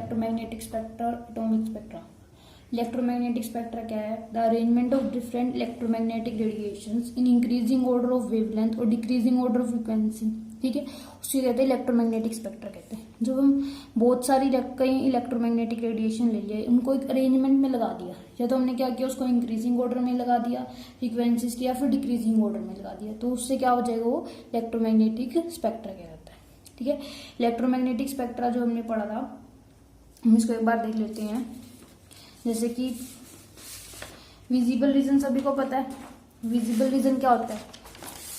Electromagnetic spectra, atomic spectra. Electromagnetic spectra क्या है? The arrangement of different electromagnetic radiations in increasing order of wavelength और decreasing order of frequency, ठीक है, उसको कहते हैं इलेक्ट्रोमैग्नेटिक स्पेक्ट्रा कहते हैं। जब हम बहुत सारी कई इलेक्ट्रोमैग्नेटिक रेडिएशन ले लिए, उनको एक अरेंजमेंट में लगा दिया, या तो हमने क्या किया, उसको इंक्रीजिंग ऑर्डर में लगा दिया फ्रीक्वेंसीज की, या फिर डिक्रीजिंग ऑर्डर में लगा दिया, तो उससे क्या हो जाएगा, वो इलेक्ट्रोमैग्नेटिक स्पेक्ट्रा कहलाता है, ठीक है। इलेक्ट्रोमैग्नेटिक स्पेक्ट्रा जो हमने पढ़ा था, हम इसको एक बार देख लेते हैं। जैसे कि विजिबल रीजन सभी को पता है। विजिबल रीजन क्या होता है?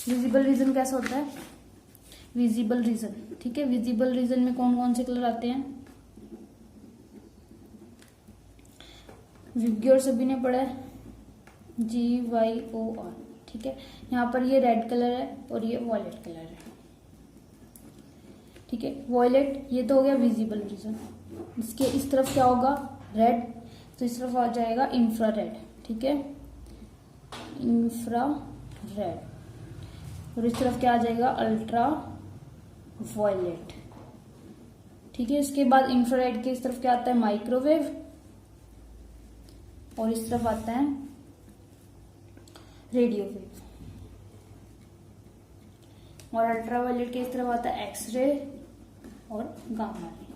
विजिबल रीजन कैसा होता है? विजिबल रीजन, ठीक है। विजिबल रीजन में कौन कौन से कलर आते हैं? विग्योर सभी ने पढ़ा है, GYOR, ठीक है। यहाँ पर ये रेड कलर है और ये वॉयलेट कलर है, ठीक है। वॉयलेट ये तो हो गया विजिबल रीजन। इसके इस तरफ क्या होगा? रेड, तो इस तरफ आ जाएगा इंफ्रारेड, ठीक है, इंफ्रारेड। और इस तरफ क्या आ जाएगा? अल्ट्रा वॉयलेट, ठीक है। इसके बाद इंफ्रारेड के इस तरफ क्या आता है? माइक्रोवेव, और इस तरफ आता है रेडियो वेव, और अल्ट्रावायलेट के इस तरफ आता है एक्सरे और गामा रे।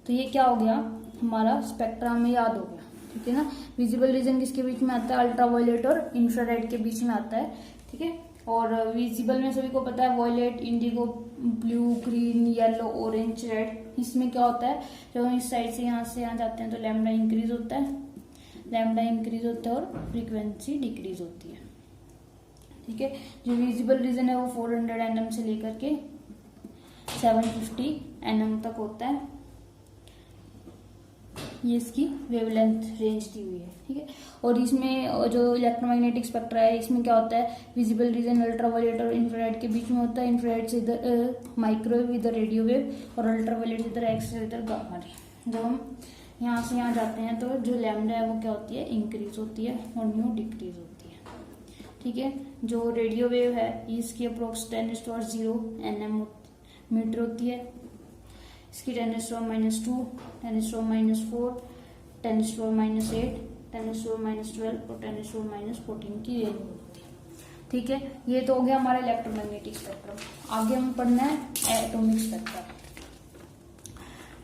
तो ये क्या हो गया हमारा स्पेक्ट्रा में याद हो गया, ठीक है ना। विजिबल रीजन किसके बीच में आता है? अल्ट्रावायलेट और इंफ्रारेड के बीच में आता है, ठीक है। और विजिबल में सभी को पता है violet, indigo, blue, green, yellow, orange, red. इसमें क्या होता है, जब हम इस साइड से यहाँ जाते हैं तो लैम्डा इंक्रीज होता है, लैम्डा इंक्रीज होता है और फ्रीक्वेंसी डिक्रीज होती है, ठीक है। जो विजिबल रीजन है वो 400 nm से लेकर के 750 nm तक होता है। ये इसकी वेवलेंथ रेंज दी हुई है, ठीक है। और इसमें जो इलेक्ट्रोमैग्नेटिक स्पेक्ट्रा है, इसमें क्या होता है? विजिबल रीजन अल्ट्रावायलेट और इंफ्रारेड के बीच में होता है। इंफ्रारेड से इधर माइक्रोवेव, इधर रेडियो वेव, और अल्ट्रावायलेट से इधर एक्सरे, इधर गामा रे। जब हम यहाँ से यहाँ जाते हैं तो जो लैम्डा है वो क्या होती है? इंक्रीज होती है, और न्यू डिक्रीज होती है, ठीक है। जो रेडियो वेव है इसकी अप्रोक्स 10⁻⁻0 nm मीटर होती है। इसकी 10⁻⁻2, 10⁻⁻4, 10⁻⁻8, 10⁻⁻12 और 10⁻⁻14 की रेंज होती है, ठीक है। ये तो हो गया हमारा इलेक्ट्रोमैग्नेटिक स्पेक्ट्रम। आगे हम पढ़ना है एटॉमिक स्पेक्ट्रा।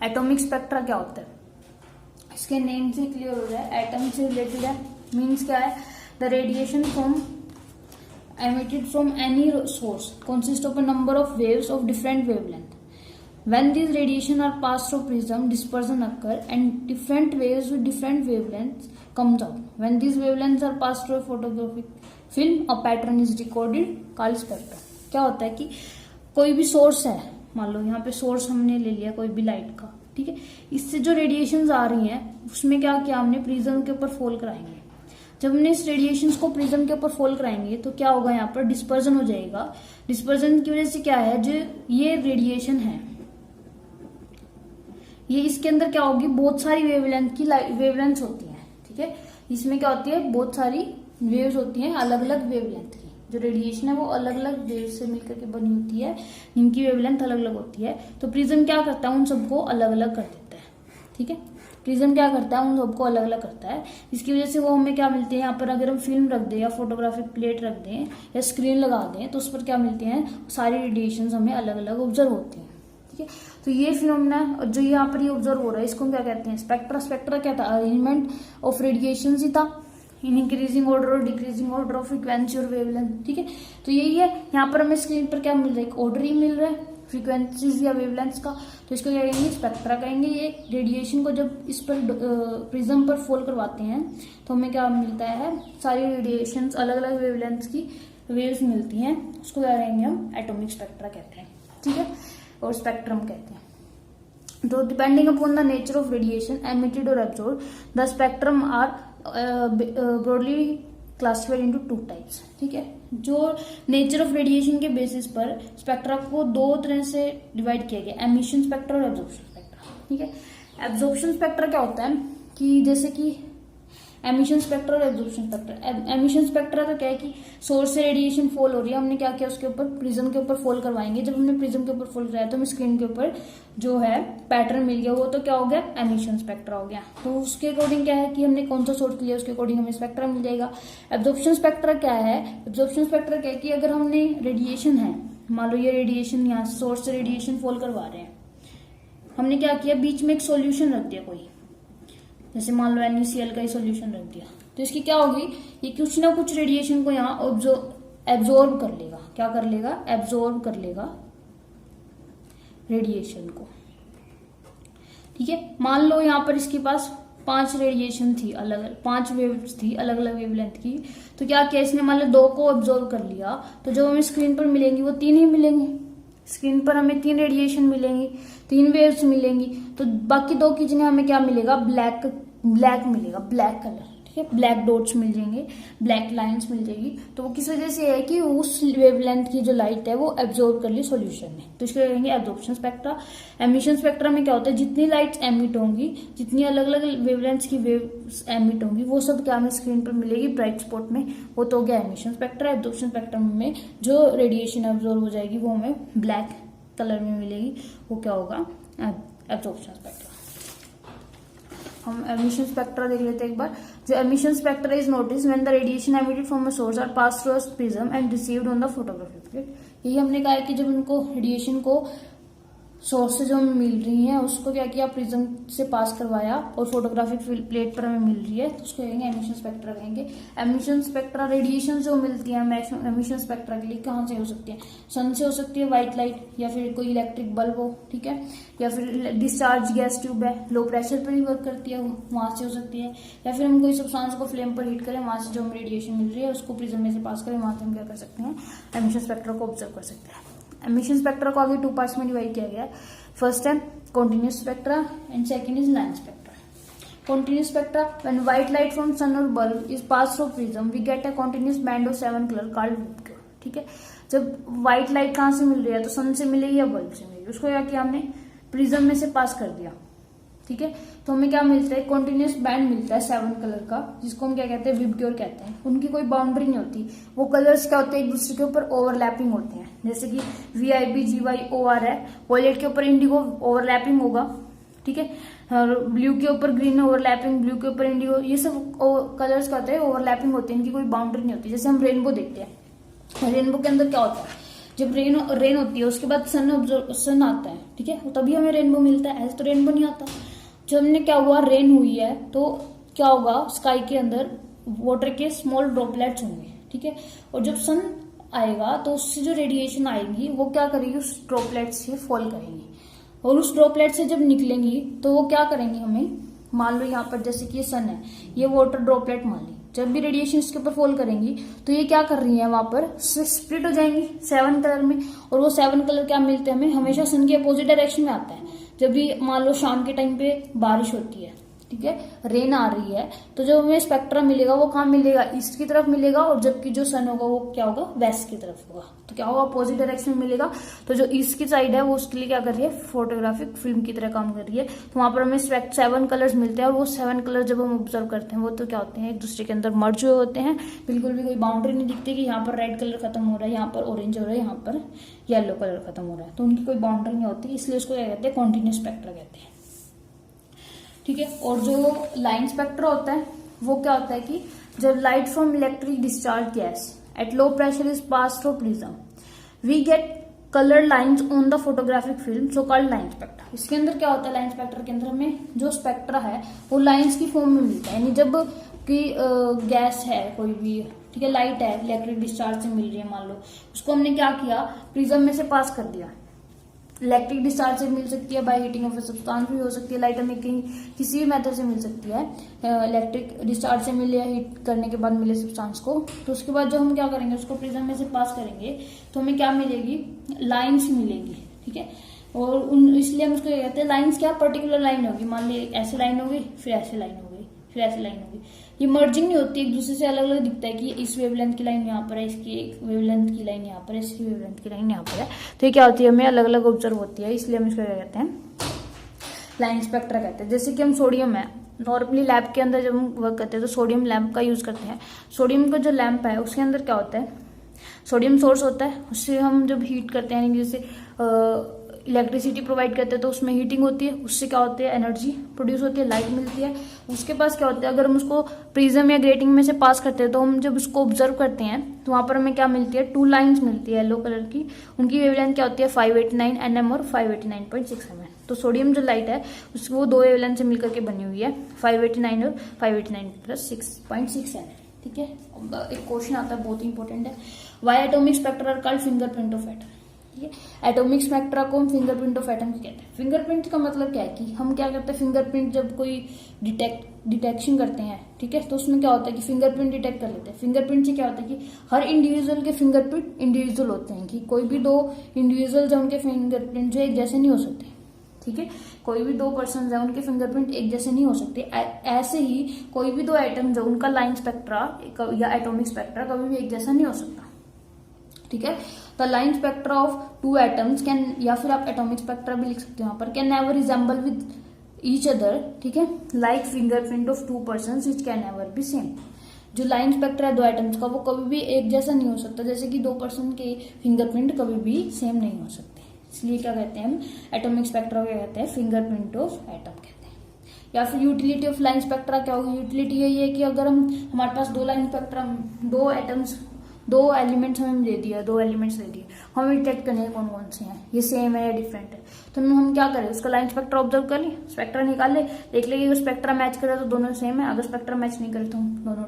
एटॉमिक स्पेक्ट्रा क्या होता है? इसके नेम से क्लियर हो जाए, एटम से रिलेटेड है। मीन्स क्या है? The radiation from emitted from any source consists of a number of waves of different wavelength. When these radiation are passed through prism, dispersion occur and different waves with different wavelengths comes out. When these wavelengths are passed through a photographic film, a pattern is recorded called spectrum. क्या होता है कि कोई भी source है, मान लो यहाँ पे सोर्स हमने ले लिया कोई भी लाइट का, ठीक है। इससे जो रेडिएशंस आ रही हैं उसमें क्या किया हमने? प्रिज्म के ऊपर फॉल कराएंगे। जब हमने इस रेडिएशंस को प्रिज्म के ऊपर फॉल कराएंगे तो क्या होगा? यहाँ पर डिस्पर्जन हो जाएगा। डिस्पर्जन की वजह से क्या है, जो ये रेडिएशन है ये इसके अंदर क्या होगी? बहुत सारी वेवलेंथ की वेवलेंथ होती है, ठीक है। इसमें क्या होती है? बहुत सारी वेव्स होती हैं अलग अलग वेवलेंथ की। जो रेडिएशन है वो अलग अलग वेव से मिलकर के बनी होती है, जिनकी वेवलेंथ अलग अलग होती है। तो प्रिज्म क्या करता है? उन सबको अलग अलग कर देता है, ठीक है। प्रिज्म क्या करता है? उन सबको अलग अलग करता है। इसकी वजह से वो हमें क्या मिलती है? यहाँ पर अगर हम फिल्म रख दें या फोटोग्राफिक प्लेट रख दें या स्क्रीन लगा दें तो उस पर क्या मिलती हैं? सारी रेडिएशंस हमें अलग अलग ऑब्जर्व होती हैं, ठीक है। तो ये फिनोमेना जो यहाँ पर ये ऑब्जर्व हो रहा है इसको हम क्या कहते हैं? स्पेक्ट्रा। स्पेक्ट्रा क्या था? अरेंजमेंट ऑफ रेडिएशन ही था इन इंक्रीजिंग ऑर्डर और डिक्रीजिंग ऑर्डर ऑफ फ्रीक्वेंसी और वेवलेंथ, ठीक है। तो यही है। यहाँ पर हमें स्क्रीन पर क्या मिल रहा है? एक ऑर्डर ही मिल रहा है फ्रीक्वेंसीज या वेवलेंथ्स का, तो इसको क्या कहेंगे? स्पेक्ट्रा कहेंगे। ये रेडिएशन को जब इस पर प्रिज्म पर फॉल करवाते हैं तो हमें क्या मिलता है? सारी रेडिएशंस अलग अलग वेवलेंथ्स की वेव्स मिलती हैं, उसको क्या कहेंगे हम? एटॉमिक स्पेक्ट्रा कहते हैं, ठीक है, और स्पेक्ट्रम कहते हैं। तो depending upon the nature of radiation emitted और absorb, the spectrum are broadly classified into 2 types, ठीक है। जो नेचर ऑफ रेडिएशन के बेसिस पर स्पेक्ट्रा को 2 तरह से डिवाइड किया गया, एमिशन स्पेक्ट्रा और एब्जॉर्प्शन स्पेक्ट्रा, ठीक है। एब्जॉर्प्शन स्पेक्ट्रा क्या होता है कि जैसे कि एमिशन स्पेक्ट्रा और एब्जॉर्प्शन स्पेक्ट्रा। एमिशन स्पेक्ट्रा तो क्या है कि सोर्स से रेडिएशन फॉल हो रही है, हमने क्या किया उसके ऊपर प्रिज्म के ऊपर फॉल करवाएंगे। जब हमने प्रिज्म के ऊपर फॉल कराया तो हमें स्क्रीन के ऊपर जो है पैटर्न मिल गया, वो तो क्या हो गया, एमिशन स्पेक्ट्रा हो गया। तो उसके अकॉर्डिंग क्या है कि हमने कौन सा सोर्स लिया उसके अकॉर्डिंग हमें स्पेक्ट्रा मिल जाएगा। एब्जॉर्प्शन स्पेक्ट्रा क्या है, एब्जॉर्प्शन स्पेक्ट्रा क्या है कि अगर हमने रेडिएशन है, मान लो ये रेडिएशन यहाँ सोर्स से रेडिएशन फॉल करवा रहे हैं, हमने क्या किया बीच में एक सॉल्यूशन रख दिया कोई, जैसे मान लो NaCl का ही सॉल्यूशन रख दिया, तो इसकी क्या होगी, ये कुछ ना कुछ रेडिएशन को यहाँ एब्जॉर्ब कर लेगा। क्या कर लेगा, एब्जॉर्ब कर लेगा रेडिएशन को। ठीक है, मान लो यहाँ पर इसके पास 5 रेडिएशन थी, अलग अलग 5 वेव्स थी अलग अलग वेवलेंथ की, तो क्या किया इसने, मान लो 2 को एब्जॉर्ब कर लिया, तो जो हमें स्क्रीन पर मिलेंगी वो 3 ही मिलेंगी। स्क्रीन पर हमें 3 रेडिएशन मिलेंगी, 3 वेव्स मिलेंगी, तो बाकी 2 की जगह हमें क्या मिलेगा, ब्लैक मिलेगा, ब्लैक कलर। ठीक है, ब्लैक डॉट्स मिल जाएंगे, ब्लैक लाइंस मिल जाएगी। तो वो किस वजह से है कि उस वेवलेंथ की जो लाइट है वो एब्जॉर्ब कर ली सॉल्यूशन ने, तो इसको कहेंगे एब्जॉर्प्शन स्पेक्ट्रा। एमिशन स्पेक्ट्रा में क्या होता है, जितनी लाइट्स एमिट होंगी, जितनी अलग अलग वेवलेंथ की वेव्स एमिट होंगी, वो सब क्या हमें स्क्रीन पर मिलेगी ब्राइट स्पॉट में, वो तो हो गया एमिशन स्पेक्ट्रा। एब्जॉर्प्शन स्पेक्ट्रा में जो रेडिएशन एब्जॉर्ब हो जाएगी वो हमें ब्लैक कलर में मिलेगी, वो क्या होगा, एब्जॉर्प्शन स्पेक्ट्रा। हम एमिशन स्पेक्ट्रा देख लेते हैं एक बार। जो emission spectra is notice when the radiation emitted from a source are pass through a prism and received on the photographic plate. यही हमने कहा है कि जब उनको रेडिएशन को सोर्स से जो हमें मिल रही है उसको क्या किया, प्रिज्म से पास करवाया और फोटोग्राफिक प्लेट पर हमें मिल रही है, तो उसको कहेंगे एमिशन स्पेक्ट्रा कहेंगे। एमिशन स्पेक्ट्रा रेडिएशन जो मिलती है एमिशन स्पेक्ट्रा के लिए कहाँ से हो सकती है, सन से हो सकती है, व्हाइट लाइट, या फिर कोई इलेक्ट्रिक बल्ब हो, ठीक है, या फिर डिस्चार्ज गैस ट्यूब है, लो प्रेशर पर ही वर्क करती है, वहां से हो सकती है, या फिर हम कोई सब्सटेंस को फ्लेम पर हीट करें, वहां से जो हमें रेडिएशन मिल रही है उसको प्रिज्म में से पास करें, वहां से हम क्या कर सकते हैं, एमिशन स्पेक्ट्रा को ऑब्जर्व कर सकते हैं। एमिशन स्पेक्ट्रा को आगे 2 पार्ट्स में डिवाइड किया गया है। फर्स्ट है continuous spectra and second is line spectra. Continuous spectra, when white light from sun और bulb is pass through prism we get a continuous band of 7 colour called VIBGYOR. ठीक है, जब white light कहाँ से मिल रही है, तो सन से मिलेगी या बल्ब से मिलेगी, उसको क्या किया हमने, प्रिज्म में से पास कर दिया। ठीक है, तो हमें क्या मिलता है, कॉन्टिन्यूस बैंड मिलता है 7 कलर का, जिसको हम क्या कहते हैं, विबग्योर कहते हैं। उनकी कोई बाउंड्री नहीं होती, वो कलर्स क्या होते हैं, एक दूसरे के ऊपर ओवरलैपिंग होते हैं, जैसे कि VIP GY OR है, वॉयलेट के ऊपर इंडिगो ओवरलैपिंग होगा, ठीक है, और ब्लू के ऊपर ग्रीन ओवरलैपिंग, ब्लू के ऊपर इंडिगो, ये सब कलर्स का होता है ओवरलैपिंग होते हैं, इनकी कोई बाउंड्री नहीं होती। जैसे हम रेनबो देखते हैं, रेनबो के अंदर क्या होता है, जब रेन होती है उसके बाद सन आता है, ठीक है, तभी हमें रेनबो मिलता है, ऐसे तो रेनबो नहीं आता। जब हमने क्या हुआ, रेन हुई है तो क्या होगा, स्काई के अंदर वाटर के स्मॉल ड्रॉपलेट्स होंगे, ठीक है, और जब सन आएगा तो उससे जो रेडिएशन आएगी वो क्या करेगी, उस ड्रॉपलेट से फॉल करेंगी, और उस ड्रॉपलेट से जब निकलेंगी तो वो क्या करेंगी, हमें मान लो यहाँ पर जैसे कि ये सन है, ये वाटर ड्रॉपलेट मान ली, जब भी रेडिएशन इसके ऊपर फॉल करेंगी तो ये क्या कर रही है, वहां पर स्प्लिट हो जाएंगी 7 कलर में, और वो 7 कलर क्या मिलते हैं हमें, हमेशा सन के अपोजिट डायरेक्शन में आता है। जब भी मान लो शाम के टाइम पे बारिश होती है, ठीक है, रेन आ रही है, तो जो हमें स्पेक्ट्रा मिलेगा वो कहाँ मिलेगा, ईस्ट की तरफ मिलेगा, और जबकि जो सन होगा वो क्या होगा, वेस्ट की तरफ होगा, तो क्या होगा, अपोजिट डायरेक्शन में मिलेगा। तो जो ईस्ट की साइड है वो उसके लिए क्या कर रही है, फोटोग्राफिक फिल्म की तरह काम कर रही है, तो वहां पर हमें 7 कलर्स मिलते हैं, और वो 7 कलर जब हम ऑब्जर्व करते हैं वो तो क्या होते हैं, एक दूसरे के अंदर मर्ज हुए होते हैं, बिल्कुल भी कोई बाउंड्री नहीं दिखती कि यहाँ पर रेड कलर खत्म हो रहा है, यहाँ पर ऑरेंज हो रहा है, यहाँ पर येलो कलर खत्म हो रहा है, तो उनकी कोई बाउंड्री नहीं होती, इसलिए उसको क्या कहते हैं, कॉन्टिन्यूस स्पेक्ट्रा कहते हैं। ठीक है, और जो लाइन स्पेक्ट्रा होता है वो क्या होता है कि जब light from electric discharge gas at low pressure is pass through prism we get colour lines on the photographic film so called line spectra. इसके अंदर क्या होता है, लाइन स्पेक्ट्रा के अंदर हमें जो स्पेक्ट्रा है वो लाइंस की फॉर्म में मिलता है, यानी जब कि गैस है कोई भी, ठीक है, लाइट है इलेक्ट्रिक डिस्चार्ज से मिल रही है, मान लो उसको हमने क्या किया, प्रिज्म में से पास कर दिया। इलेक्ट्रिक डिस्चार्ज से मिल सकती है, by heating of a substance भी हो सकती है, लाइट हमें कहीं किसी भी मेथड से मिल सकती है, इलेक्ट्रिक डिस्चार्ज से मिले या हीट करने के बाद मिले सब्सटेंस को, तो उसके बाद जो हम क्या करेंगे, उसको प्रिज्म में से पास करेंगे तो हमें क्या मिलेगी, लाइन्स मिलेंगी, ठीक है, और इसलिए हम उसको कहते हैं लाइन्स, क्या पर्टिकुलर लाइन होगी, मान ली ऐसी लाइन होगी, फिर ऐसी लाइन होगी, फिर ऐसी लाइन होगी, ये मर्जिंग नहीं होती, एक दूसरे से अलग अलग दिखता है कि इस वेवलेंथ की लाइन यहाँ पर है, इसकी एक वेवलेंथ की लाइन यहाँ पर है, इसकी वेवलेंथ की लाइन यहाँ पर है, तो ये क्या होती है, हमें अलग अलग ऑब्जर्व होती है, इसलिए हम इसको क्या कहते हैं, लाइन स्पेक्ट्रा कहते हैं। जैसे कि हम सोडियम है, नॉर्मली लैब के अंदर जब हम वर्क करते हैं तो सोडियम लैम्प का यूज करते हैं। सोडियम का जो लैम्प है उसके अंदर क्या होता है, सोडियम सोर्स होता है, उससे हम जब हीट करते हैं, जैसे इलेक्ट्रिसिटी प्रोवाइड करते हैं तो उसमें हीटिंग होती है, उससे क्या होती है, एनर्जी प्रोड्यूस होती है, लाइट मिलती है। उसके पास क्या होता है, अगर हम उसको प्रिज्म या ग्रेटिंग में से पास करते हैं तो हम जब उसको ऑब्जर्व करते हैं तो वहां पर हमें क्या मिलती है, 2 लाइन्स मिलती है येलो कलर की। उनकी वेवलेंथ क्या होती है, 589 nm और 589.6 mm। तो सोडियम जो लाइट है उसको वो 2 वेवलेंथ से मिलकर के बनी हुई है, 589 और 589 प्लस 6.6 nm। ठीक है, एक क्वेश्चन आता है बहुत इंपॉर्टेंट है, why atomic spectra are called fingerprint of atom. ठीक है, एटॉमिक स्पेक्ट्रा को हम फिंगरप्रिंट ऑफ एटम कहते हैं। फिंगरप्रिंट का मतलब क्या है कि हम क्या करते हैं, फिंगरप्रिंट जब कोई डिटेक्शन करते हैं, ठीक है, तो उसमें क्या होता है कि फिंगरप्रिंट डिटेक्ट कर लेते हैं। फिंगरप्रिंट से क्या होता है कि हर इंडिविजुअल के फिंगरप्रिंट इंडिविजुअल होते हैं, कि कोई भी 2 इंडिविजुअल जो उनके फिंगरप्रिंट जो एक जैसे नहीं हो सकते। ठीक है, कोई भी 2 पर्सन है उनके फिंगरप्रिंट एक जैसे नहीं हो सकते। ऐसे ही कोई भी 2 एटम जो उनका लाइन स्पेक्ट्रा या एटॉमिक स्पेक्ट्रा कभी भी एक जैसा नहीं हो सकता। ठीक है, the line spectra of 2 atoms can, या फिर आप एटॉमिक स्पेक्ट्रा भी लिख सकते हो यहाँ पर, can never resemble with each other. ठीक है, like fingerprint of 2 persons which can never be same. जो लाइन स्पेक्ट्रा है 2 एटम्स का वो कभी भी एक जैसा नहीं हो सकता, जैसे कि 2 पर्सन के फिंगरप्रिंट कभी भी सेम नहीं हो सकते। इसलिए क्या कहते हैं हम, एटॉमिक स्पेक्ट्रा क्या कहते हैं, फिंगरप्रिंट ऑफ एटम कहते हैं। या फिर यूटिलिटी ऑफ लाइन स्पेक्ट्रा क्या होगी, यूटिलिटी यही है कि अगर हमारे पास 2 लाइन स्पेक्ट्रा, 2 एटम्स, 2 एलिमेंट्स हमें दे दिया, 2 एलिमेंट्स दे दिए, हमें डिटेक्ट करने कौन कौन से हैं, ये सेम है या डिफरेंट है, तो हम क्या करें, उसका लाइन स्पेक्ट्रा ऑब्जर्व कर ले, स्पेक्ट्रा निकाल ले, देख ले अगर स्पेक्ट्रा मैच करे तो दोनों सेम है, अगर स्पेक्ट्रा मैच नहीं करे तो दोनों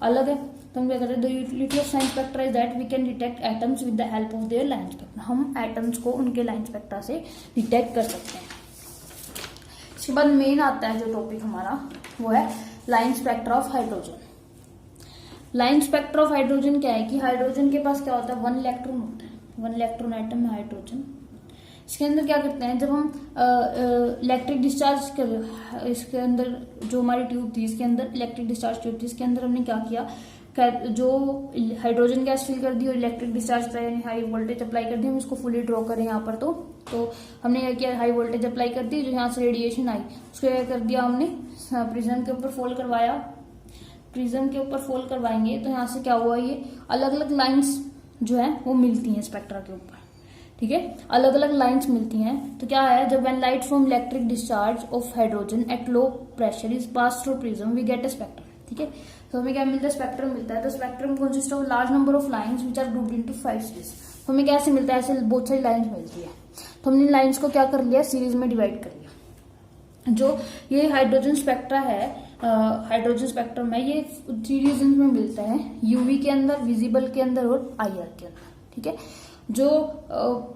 अलग है। तो हम क्या करते हैं, the utility of line spectra is that we can detect atoms with the help of their line spectra. हम एटम्स को उनके लाइन स्पेक्ट्रा से डिटेक्ट कर सकते हैं। इसके बाद मेन आता है जो टॉपिक हमारा, वो है line spectra of hydrogen. Line spectra of hydrogen क्या है कि हाइड्रोजन के पास क्या होता है, 1 इलेक्ट्रॉन होता है, 1 इलेक्ट्रॉन एटम है हाइड्रोजन। इसके अंदर क्या करते हैं, जब हम इलेक्ट्रिक डिस्चार्ज कर, इसके अंदर जो हमारी ट्यूब थी, इसके अंदर इलेक्ट्रिक डिस्चार्ज ट्यूब थी, इसके अंदर हमने क्या किया, जो हाइड्रोजन गैस फिल कर दी और इलेक्ट्रिक डिस्चार्ज यानी हाई वोल्टेज अप्लाई कर दी। हम इसको फुली ड्रॉ करें यहाँ पर, तो हमने क्या किया, हाई वोल्टेज अप्लाई कर दी, जो यहाँ से रेडिएशन आई उसको क्या कर दिया हमने, प्रिज्म के ऊपर फोल्ड करवाया। प्रिज्म के ऊपर फोल्ड करवाएंगे तो यहाँ से क्या हुआ, ये अलग अलग लाइंस जो है वो मिलती हैं स्पेक्ट्रा के ऊपर। ठीक है, अलग अलग लाइंस मिलती हैं। तो क्या है, जब when light from electric discharge of hydrogen at low pressure is pass through prism we get a spectrum. ठीक है, तो हमें क्या मिलता है, स्पेक्ट्रम मिलता है। तो spectrum consist of large number of lines which are grouped into 5 series. तो हमें कैसे मिलता है, ऐसे बहुत सारी लाइंस मिलती है। तो हमने लाइंस को क्या कर लिया, सीरीज में डिवाइड कर लिया। जो ये हाइड्रोजन स्पेक्ट्रा है, हाइड्रोजन स्पेक्ट्रम है, ये 3 रीजन में मिलता है, यूवी के अंदर, विजिबल के अंदर और आईआर के अंदर। ठीक है, जो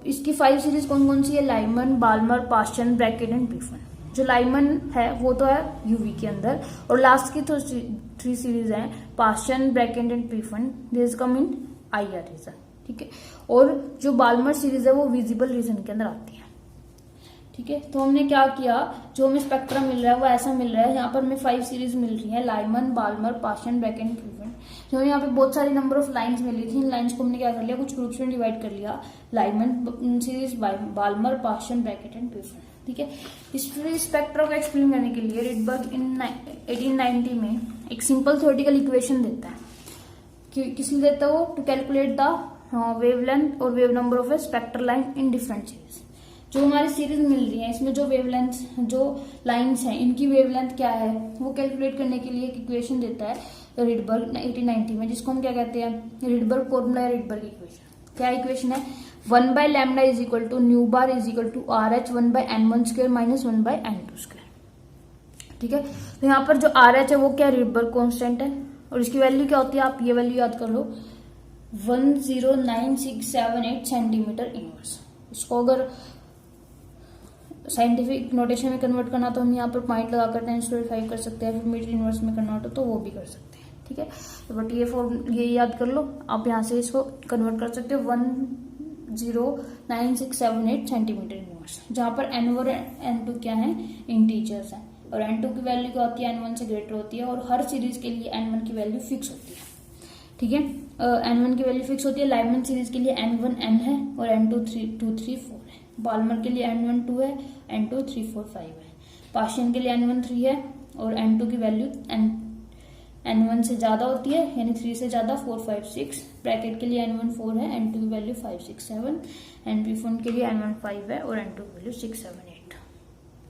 इसकी 5 सीरीज कौन कौन सी है, Lyman, Balmer, Paschen, Brackett and Pfund. जो लाइमन है वो तो है यूवी के अंदर, और लास्ट की तो 3 सीरीज है, Paschen, Brackett and Pfund, this come in IR region. ठीक है, और जो बाल्मर सीरीज है वो विजिबल रीजन के अंदर आती है। ठीक है, तो हमने क्या किया, जो हमें स्पेक्ट्रम मिल रहा है वो ऐसा मिल रहा है, यहाँ पर हमें 5 सीरीज मिल रही है, Lyman, Balmer, Paschen, Brackett and Pfund. जो यहाँ पे बहुत सारी नंबर ऑफ लाइंस मिल रही थी, इन लाइंस को हमने क्या कर लिया, कुछ ग्रुप्स में डिवाइड कर लिया, Lyman series, Balmer, Paschen, Brackett and Pfund. ठीक है, इस स्पेक्ट्रा को एक्सप्लेन करने के लिए रिडबर्ग इन 1890 में एक सिंपल थ्योरेटिकल इक्वेशन देता है। किस लिए देता है वो, टू कैलकुलेट द वेवलेंथ और wave number of A spectral line in different series. जो हमारी सीरीज मिल रही है इसमें जो वेवलेंथ, जो लाइंस हैं, इनकी वेवलेंथ क्या है वो कैलकुलेट करने के लिए एक इक्वेशन देता है रिडबर्ग 1890 में, जिसको हम क्या कहते हैं, रिडबर्ग फॉर्मूला या रिडबर्ग इक्वेशन। क्या इक्वेशन है, 1/λ is equal to nu bar is equal to RH 1/n1 square minus 1/n2 square. ठीक है, तो यहाँ पर जो RH है वो क्या, रिडबर्ग कॉन्स्टेंट है, और इसकी वैल्यू क्या होती है, आप ये वैल्यू याद कर लो, 109,678 सेंटीमीटर इनवर्स। इसको अगर साइंटिफिक नोटेशन में कन्वर्ट करना तो हम यहाँ पर पॉइंट लगा कर 10⁵ कर सकते हैं, फिर मीटर इनवर्स में कन्वर्ट हो तो वो भी कर सकते हैं। ठीक है, तो बट ये याद कर लो, आप यहाँ से इसको कन्वर्ट कर सकते हो 109,678 सेंटीमीटर इनवर्स, जहाँ पर n1 और n2 क्या है, इंटीजर्स हैं, और n2 की वैल्यू क्या होती है, n1 से ग्रेटर होती है, और हर सीरीज के लिए n1 की वैल्यू फिक्स होती है। ठीक है, n1 की वैल्यू फिक्स होती है, लाइमन सीरीज के लिए n1 n है और n2 2 3 4 है, बाल्मर के लिए n1 2 है, n2 3 4 5 है, पास्चन के लिए n1 3 है, और N2 की वैल्यू N1 से ज्यादा होती है, यानी 3 से ज्यादा 4, 5, 6। ब्रैकेट के लिए N1 4 है, N2 की वैल्यू 5, 6, 7, NP4 के लिए N1 5 है और N2 की वैल्यू 6, 7,